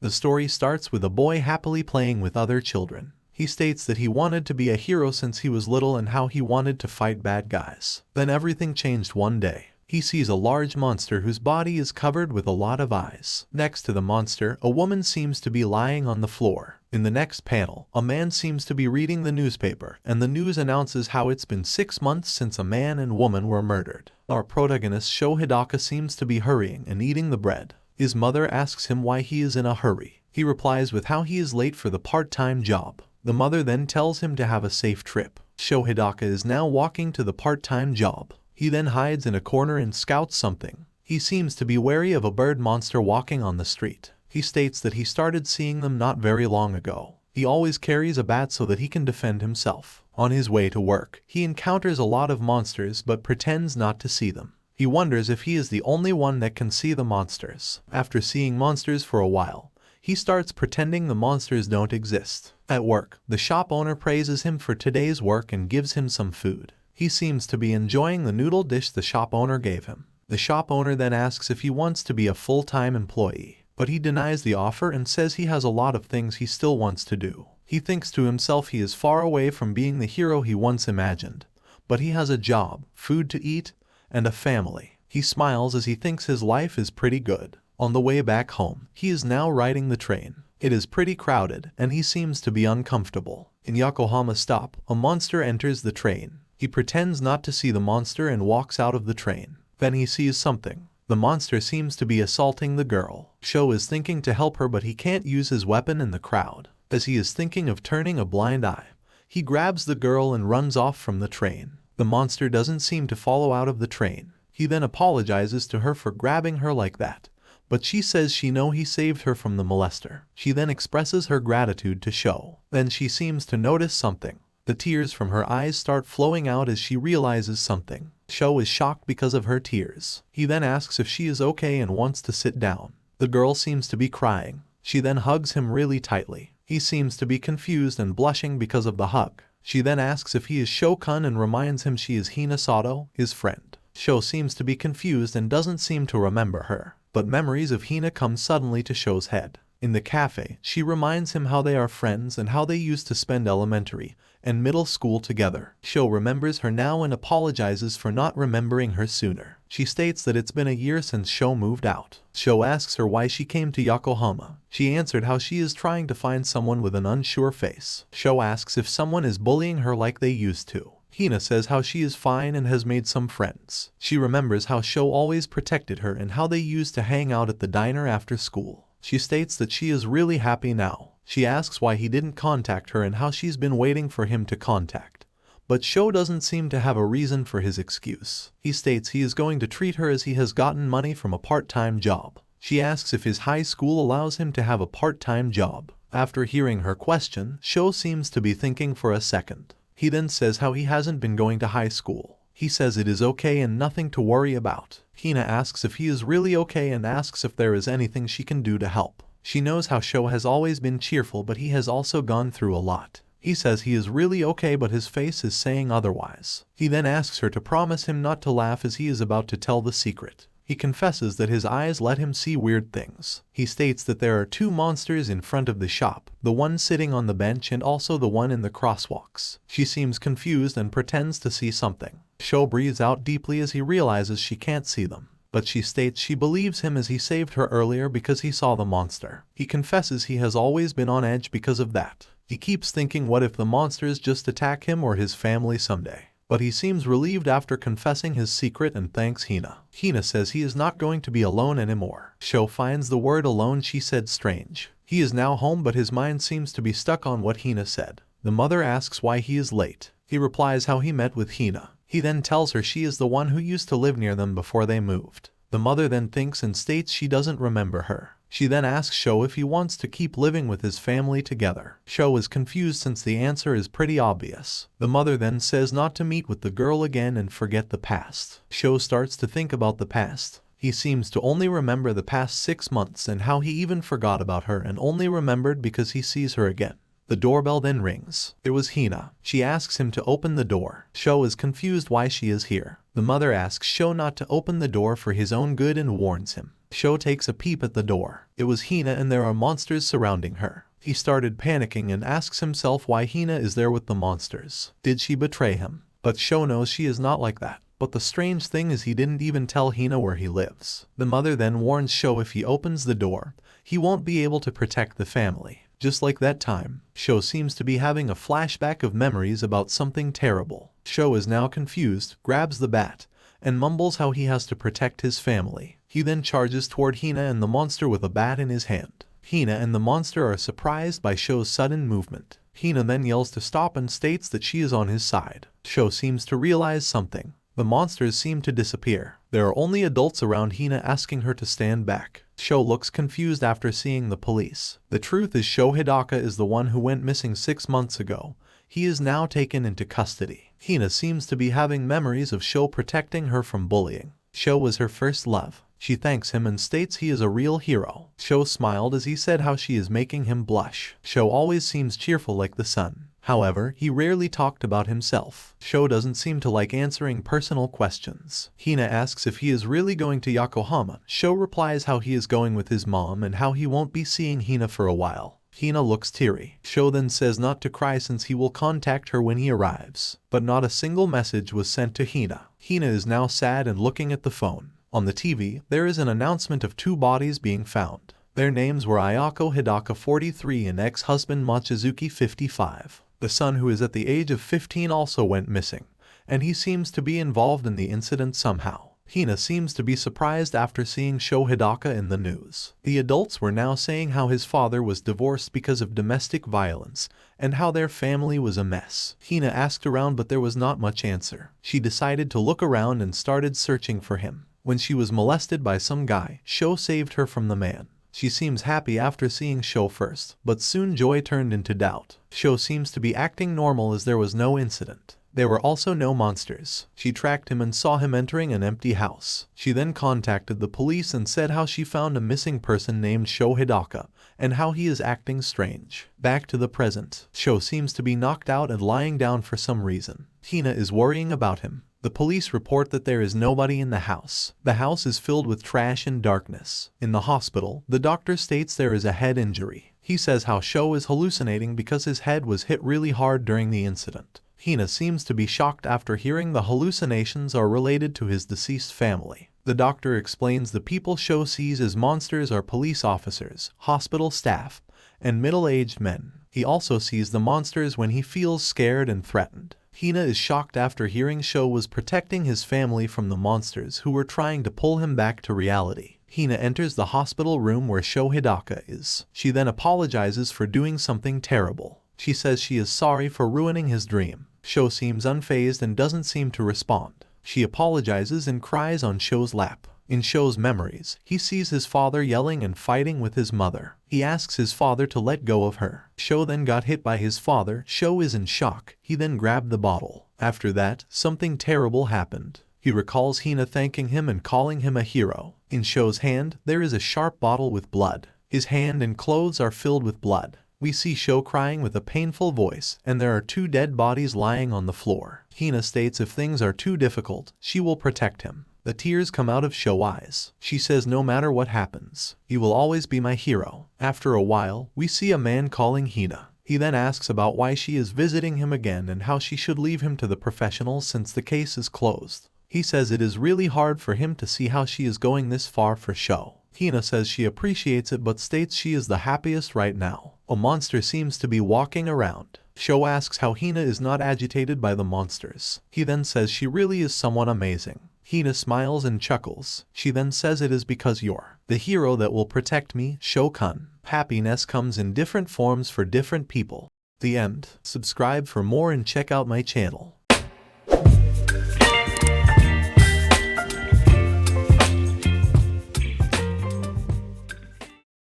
The story starts with a boy happily playing with other children. He states that he wanted to be a hero since he was little and how he wanted to fight bad guys. Then everything changed one day. He sees a large monster whose body is covered with a lot of eyes. Next to the monster, a woman seems to be lying on the floor. In the next panel, a man seems to be reading the newspaper, and the news announces how it's been 6 months since a man and woman were murdered. Our protagonist Sho Hidaka seems to be hurrying and eating the bread. His mother asks him why he is in a hurry. He replies with how he is late for the part-time job. The mother then tells him to have a safe trip. Sho Hidaka is now walking to the part-time job. He then hides in a corner and scouts something. He seems to be wary of a bird monster walking on the street. He states that he started seeing them not very long ago. He always carries a bat so that he can defend himself. On his way to work, he encounters a lot of monsters but pretends not to see them. He wonders if he is the only one that can see the monsters. After seeing monsters for a while, he starts pretending the monsters don't exist. At work, the shop owner praises him for today's work and gives him some food. He seems to be enjoying the noodle dish the shop owner gave him. The shop owner then asks if he wants to be a full-time employee, but he denies the offer and says he has a lot of things he still wants to do. He thinks to himself he is far away from being the hero he once imagined, but he has a job, food to eat, and a family. He smiles as he thinks his life is pretty good. On the way back home, he is now riding the train. It is pretty crowded, and he seems to be uncomfortable. In Yokohama stop, a monster enters the train. He pretends not to see the monster and walks out of the train. Then he sees something. The monster seems to be assaulting the girl. Sho is thinking to help her, but he can't use his weapon in the crowd. As he is thinking of turning a blind eye, he grabs the girl and runs off from the train. The monster doesn't seem to follow out of the train. He then apologizes to her for grabbing her like that, but she says she knows he saved her from the molester. She then expresses her gratitude to Sho. Then she seems to notice something. The tears from her eyes start flowing out as she realizes something. Sho is shocked because of her tears. He then asks if she is okay and wants to sit down. The girl seems to be crying. She then hugs him really tightly. He seems to be confused and blushing because of the hug. She then asks if he is Sho-kun and reminds him she is Hina Sato, his friend. Sho seems to be confused and doesn't seem to remember her, but memories of Hina come suddenly to Sho's head. In the cafe, she reminds him how they are friends and how they used to spend elementary and middle school together. Sho remembers her now and apologizes for not remembering her sooner. She states that it's been a year since Sho moved out. Sho asks her why she came to Yokohama. She answered how she is trying to find someone with an unsure face. Sho asks if someone is bullying her like they used to. Hina says how she is fine and has made some friends. She remembers how Sho always protected her and how they used to hang out at the diner after school. She states that she is really happy now. She asks why he didn't contact her and how she's been waiting for him to contact. But Sho doesn't seem to have a reason for his excuse. He states he is going to treat her as he has gotten money from a part-time job. She asks if his high school allows him to have a part-time job. After hearing her question, Sho seems to be thinking for a second. He then says how he hasn't been going to high school. He says it is okay and nothing to worry about. Hina asks if he is really okay and asks if there is anything she can do to help. She knows how Sho has always been cheerful, but he has also gone through a lot. He says he is really okay, but his face is saying otherwise. He then asks her to promise him not to laugh as he is about to tell the secret. He confesses that his eyes let him see weird things. He states that there are 2 monsters in front of the shop, the one sitting on the bench and also the one in the crosswalks. She seems confused and pretends to see something. Sho breathes out deeply as he realizes she can't see them, but she states she believes him as he saved her earlier because he saw the monster. He confesses he has always been on edge because of that. He keeps thinking what if the monsters just attack him or his family someday. But he seems relieved after confessing his secret and thanks Hina. Hina says he is not going to be alone anymore. Sho finds the word alone she said strange. He is now home, but his mind seems to be stuck on what Hina said. The mother asks why he is late. He replies how he met with Hina. He then tells her she is the one who used to live near them before they moved. The mother then thinks and states she doesn't remember her. She then asks Sho if he wants to keep living with his family together. Sho is confused since the answer is pretty obvious. The mother then says not to meet with the girl again and forget the past. Sho starts to think about the past. He seems to only remember the past 6 months and how he even forgot about her and only remembered because he sees her again. The doorbell then rings. It was Hina. She asks him to open the door. Sho is confused why she is here. The mother asks Sho not to open the door for his own good and warns him. Sho takes a peep at the door. It was Hina and there are monsters surrounding her. He started panicking and asks himself why Hina is there with the monsters. Did she betray him? But Sho knows she is not like that. But the strange thing is he didn't even tell Hina where he lives. The mother then warns Sho if he opens the door, he won't be able to protect the family. Just like that time, Sho seems to be having a flashback of memories about something terrible. Sho is now confused, grabs the bat, and mumbles how he has to protect his family. He then charges toward Hina and the monster with a bat in his hand. Hina and the monster are surprised by Sho's sudden movement. Hina then yells to stop and states that she is on his side. Sho seems to realize something. The monsters seem to disappear. There are only adults around Hina asking her to stand back. Sho looks confused after seeing the police. The truth is Sho Hidaka is the one who went missing 6 months ago. He is now taken into custody. Hina seems to be having memories of Sho protecting her from bullying. Sho was her first love. She thanks him and states he is a real hero. Sho smiled as he said how she is making him blush. Sho always seems cheerful like the sun. However, he rarely talked about himself. Sho doesn't seem to like answering personal questions. Hina asks if he is really going to Yokohama. Sho replies how he is going with his mom and how he won't be seeing Hina for a while. Hina looks teary. Sho then says not to cry since he will contact her when he arrives. But not a single message was sent to Hina. Hina is now sad and looking at the phone. On the TV, there is an announcement of 2 bodies being found. Their names were Ayako Hidaka 43 and ex-husband Mochizuki 55. The son who is at the age of 15 also went missing, and he seems to be involved in the incident somehow. Hina seems to be surprised after seeing Sho Hidaka in the news. The adults were now saying how his father was divorced because of domestic violence, and how their family was a mess. Hina asked around but there was not much answer. She decided to look around and started searching for him. When she was molested by some guy, Sho saved her from the man. She seems happy after seeing Sho first, but soon joy turned into doubt. Sho seems to be acting normal as there was no incident. There were also no monsters. She tracked him and saw him entering an empty house. She then contacted the police and said how she found a missing person named Sho Hidaka, and how he is acting strange. Back to the present. Sho seems to be knocked out and lying down for some reason. Hina is worrying about him. The police report that there is nobody in the house. The house is filled with trash and darkness. In the hospital, the doctor states there is a head injury. He says how Sho is hallucinating because his head was hit really hard during the incident. Hina seems to be shocked after hearing the hallucinations are related to his deceased family. The doctor explains the people Sho sees as monsters are police officers, hospital staff, and middle-aged men. He also sees the monsters when he feels scared and threatened. Hina is shocked after hearing Sho was protecting his family from the monsters who were trying to pull him back to reality. Hina enters the hospital room where Sho Hidaka is. She then apologizes for doing something terrible. She says she is sorry for ruining his dream. Sho seems unfazed and doesn't seem to respond. She apologizes and cries on Sho's lap. In Sho's memories, he sees his father yelling and fighting with his mother. He asks his father to let go of her. Sho then got hit by his father. Sho is in shock. He then grabbed the bottle. After that, something terrible happened. He recalls Hina thanking him and calling him a hero. In Sho's hand, there is a sharp bottle with blood. His hand and clothes are filled with blood. We see Sho crying with a painful voice, and there are 2 dead bodies lying on the floor. Hina states if things are too difficult, she will protect him. The tears come out of Sho's eyes. She says no matter what happens, he will always be my hero. After a while, we see a man calling Hina. He then asks about why she is visiting him again and how she should leave him to the professionals since the case is closed. He says it is really hard for him to see how she is going this far for Sho. Hina says she appreciates it but states she is the happiest right now. A monster seems to be walking around. Sho asks how Hina is not agitated by the monsters. He then says she really is someone amazing. Hina smiles and chuckles. She then says it is because you're the hero that will protect me, Sho-kun. Happiness comes in different forms for different people. The end. Subscribe for more and check out my channel.